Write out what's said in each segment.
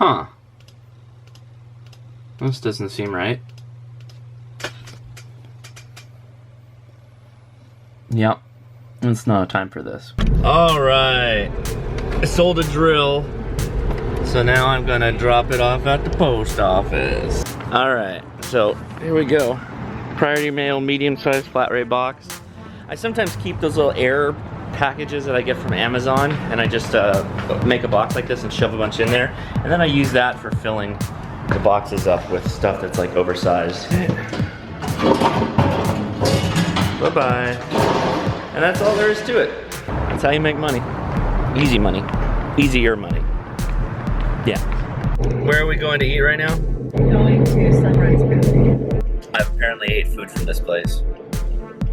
Huh. This doesn't seem right. Yep. It's not time for this. Alright. I sold a drill. So now I'm gonna drop it off at the post office. Alright, so here we go. Priority mail, medium-sized flat rate box. I sometimes keep those little air packages that I get from Amazon, and I just make a box like this and shove a bunch in there, and then I use that for filling the boxes up with stuff that's like oversized. Bye-bye. And that's all there is to it. That's how you make money. Easy money. Easier money. Yeah. Where are we going to eat right now? Going to Sunrise Cafe. I've apparently ate food from this place,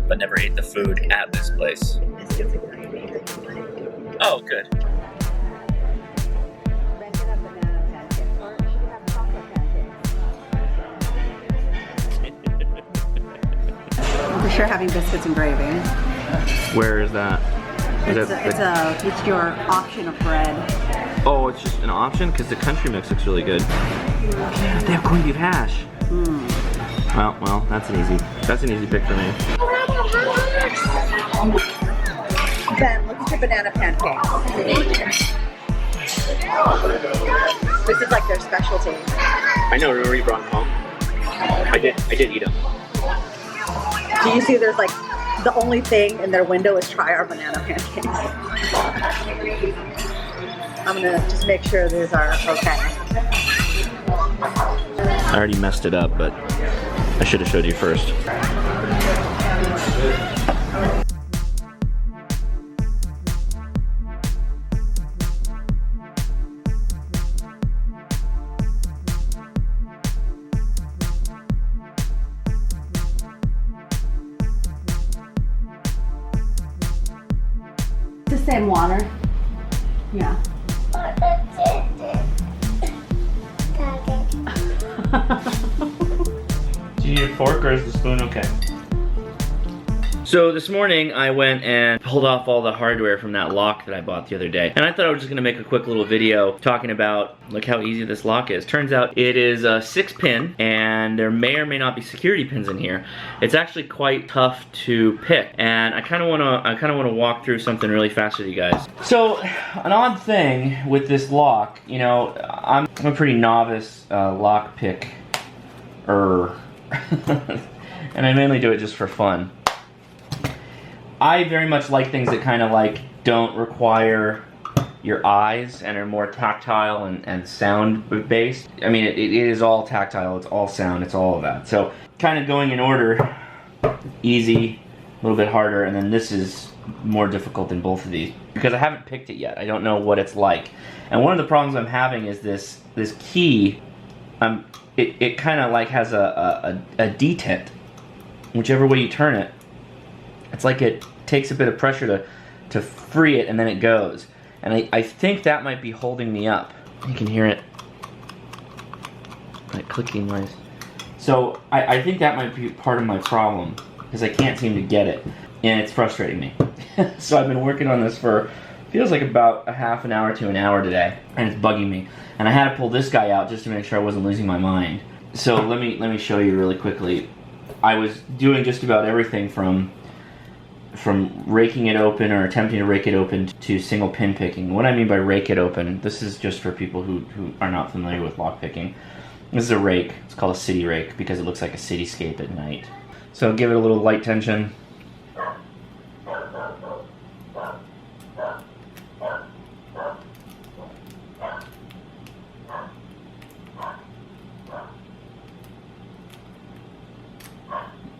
but never ate the food at this place. Oh, good. For sure having biscuits and gravy. Where is that? It's your option of bread. Oh, it's just an option? Because the country mix looks really good. Yeah, they have corned beef hash. Well, that's an easy pick for me. Ben, look at your banana pancakes. This is like their specialty. I know, remember you brought them home? I did eat them. Do you see there's like, the only thing in their window is try our banana pancakes. I'm gonna just make sure these are okay. I already messed it up, but I should have showed you first. The same water. Yeah. Do you need a fork or is the spoon okay? So this morning I went and pulled off all the hardware from that lock that I bought the other day. And I thought I was just gonna make a quick little video talking about like how easy this lock is. Turns out it is a 6-pin and there may or may not be security pins in here. It's actually quite tough to pick. And I kinda wanna walk through something really fast with you guys. So an odd thing with this lock, you know, I'm a pretty novice lock picker. And I mainly do it just for fun. I very much like things that kind of like don't require your eyes and are more tactile and sound based. I mean, it is all tactile, it's all sound, it's all of that. So kind of going in order, easy, a little bit harder, and then this is more difficult than both of these because I haven't picked it yet. I don't know what it's like. And one of the problems I'm having is this key, it kind of like has a detent. Whichever way you turn it, it's like it takes a bit of pressure to free it and then it goes. And I think that might be holding me up. You can hear it, that clicking noise. So I think that might be part of my problem because I can't seem to get it and it's frustrating me. So I've been working on this for, feels like about a half an hour to an hour today and it's bugging me. And I had to pull this guy out just to make sure I wasn't losing my mind. So let me show you really quickly. I was doing just about everything from raking it open or attempting to rake it open to single pin picking. What I mean by rake it open, this is just for people who are not familiar with lock picking. This is a rake. It's called a city rake because it looks like a cityscape at night. So give it a little light tension.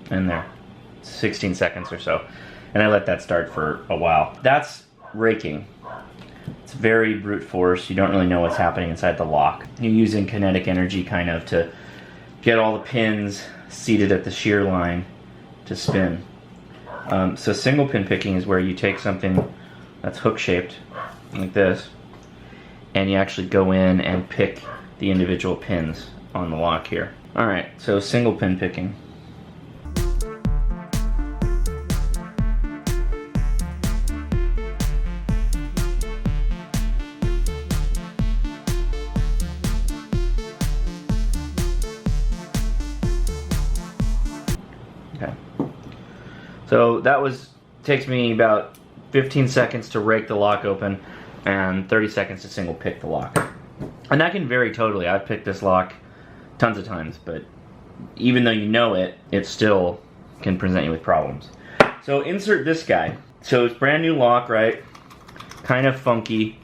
And there, 16 seconds or so. And I let that start for a while. That's raking. It's very brute force. You don't really know what's happening inside the lock. You're using kinetic energy kind of to get all the pins seated at the shear line to spin. So single pin picking is where you take something that's hook shaped like this and you actually go in and pick the individual pins on the lock here. Alright, so single pin picking. So that takes me about 15 seconds to rake the lock open and 30 seconds to single pick the lock. And that can vary totally. I've picked this lock tons of times, but even though you know it, it still can present you with problems. So insert this guy. So it's brand new lock, right? Kind of funky.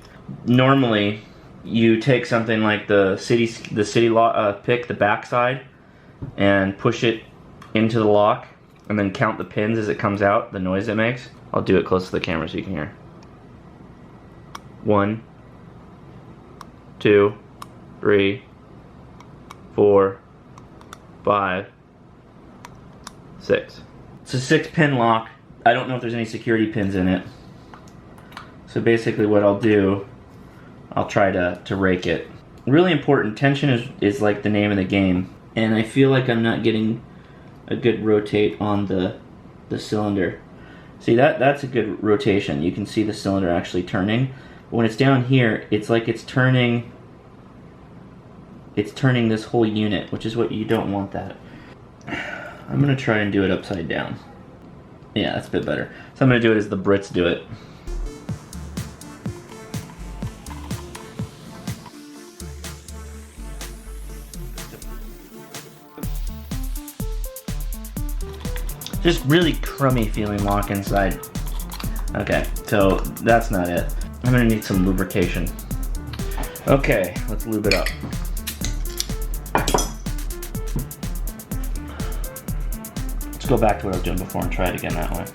Normally, you take something like the city lock pick, the back side, and push it into the lock, and then count the pins as it comes out, the noise it makes. I'll do it close to the camera so you can hear. 1, 2, 3, 4, 5, 6. It's a 6-pin lock. I don't know if there's any security pins in it. So basically what I'll do, I'll try to rake it. Really important, tension is like the name of the game. And I feel like I'm not getting a good rotate on the cylinder. See, that's a good rotation. You can see the cylinder actually turning. But when it's down here, it's like it's turning this whole unit, which is what you don't want that. I'm gonna try and do it upside down. Yeah, that's a bit better. So I'm gonna do it as the Brits do it. Just really crummy feeling lock inside. Okay, so that's not it. I'm gonna need some lubrication. Okay, let's lube it up. Let's go back to what I was doing before and try it again that way.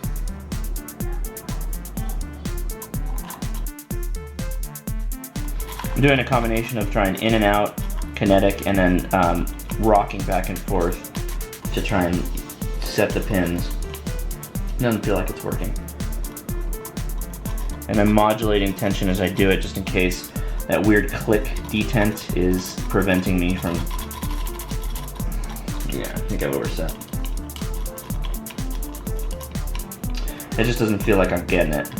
I'm doing a combination of trying in and out, kinetic, and then rocking back and forth to try and set the pins. Doesn't feel like it's working. And I'm modulating tension as I do it just in case that weird click detent is preventing me from... Yeah, I think I've overset. It just doesn't feel like I'm getting it.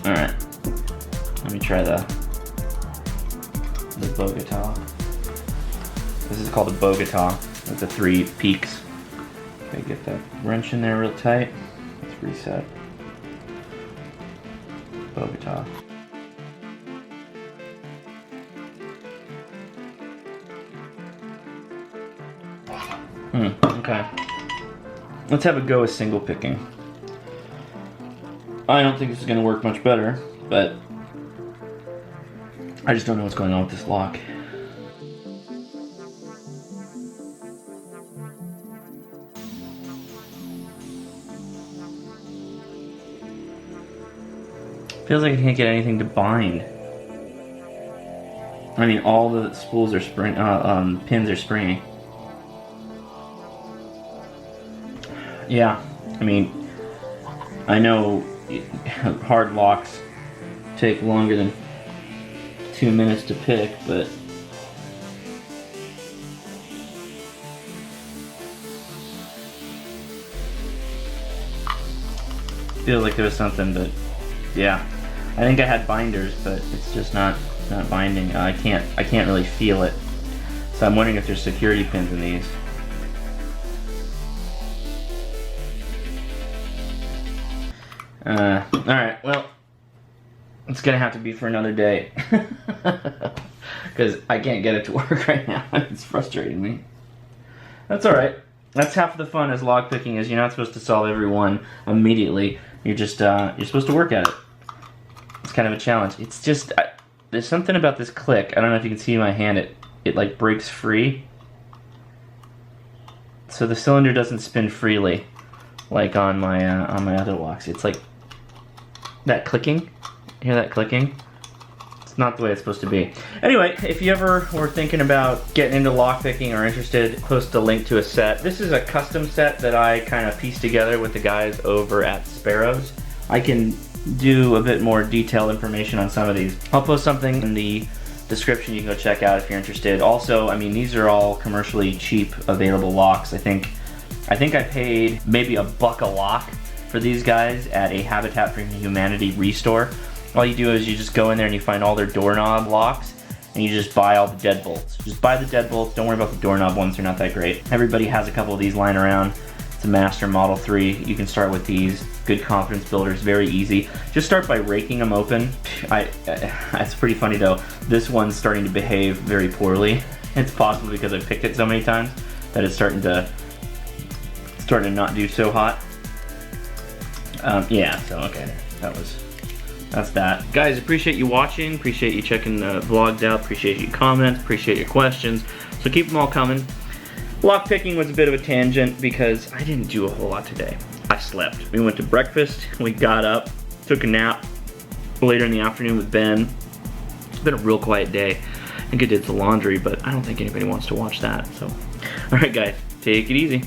Alright. Let me try the Bogota. This is called a Bogota with the 3 peaks. Okay, get that wrench in there real tight. Let's reset. Bogota. Okay. Let's have a go with single picking. I don't think this is going to work much better, but I just don't know what's going on with this lock. Feels like I can't get anything to bind. I mean, all the spools are pins are springy. Yeah, I mean, I know hard locks take longer than 2 minutes to pick, but feels like there was something, but yeah. I think I had binders, but it's just not binding. I can't really feel it. So I'm wondering if there's security pins in these. Alright, well, it's gonna have to be for another day. Because I can't get it to work right now. It's frustrating me. That's alright. That's half of the fun as lockpicking is you're not supposed to solve every one immediately. You're just, you're supposed to work at it. It's kind of a challenge. It's just, there's something about this click. I don't know if you can see my hand. It like breaks free. So the cylinder doesn't spin freely like on my other locks. It's like that clicking. Hear that clicking? It's not the way it's supposed to be. Anyway, if you ever were thinking about getting into lockpicking or interested, post a link to a set. This is a custom set that I kind of pieced together with the guys over at Sparrows. I can do a bit more detailed information on some of these. I'll post something in the description you can go check out if you're interested. Also, I mean, these are all commercially cheap available locks. I think I paid maybe $1 a lock for these guys at a Habitat for Humanity restore. All you do is you just go in there and you find all their doorknob locks and you just buy all the deadbolts. Just buy the deadbolts, don't worry about the doorknob ones, they're not that great. Everybody has a couple of these lying around It's a Master Model 3. You can start with these. Good confidence builders, very easy. Just start by raking them open. It's pretty funny though. This one's starting to behave very poorly. It's possible because I picked it so many times that it's starting to not do so hot. Yeah, so okay, that's that. Guys, appreciate you watching, appreciate you checking the vlogs out, appreciate your comments, appreciate your questions. So keep them all coming. Lock picking was a bit of a tangent because I didn't do a whole lot today. I slept. We went to breakfast, we got up, took a nap later in the afternoon with Ben. It's been a real quiet day. I think I did the laundry, but I don't think anybody wants to watch that, so. All right, guys, take it easy.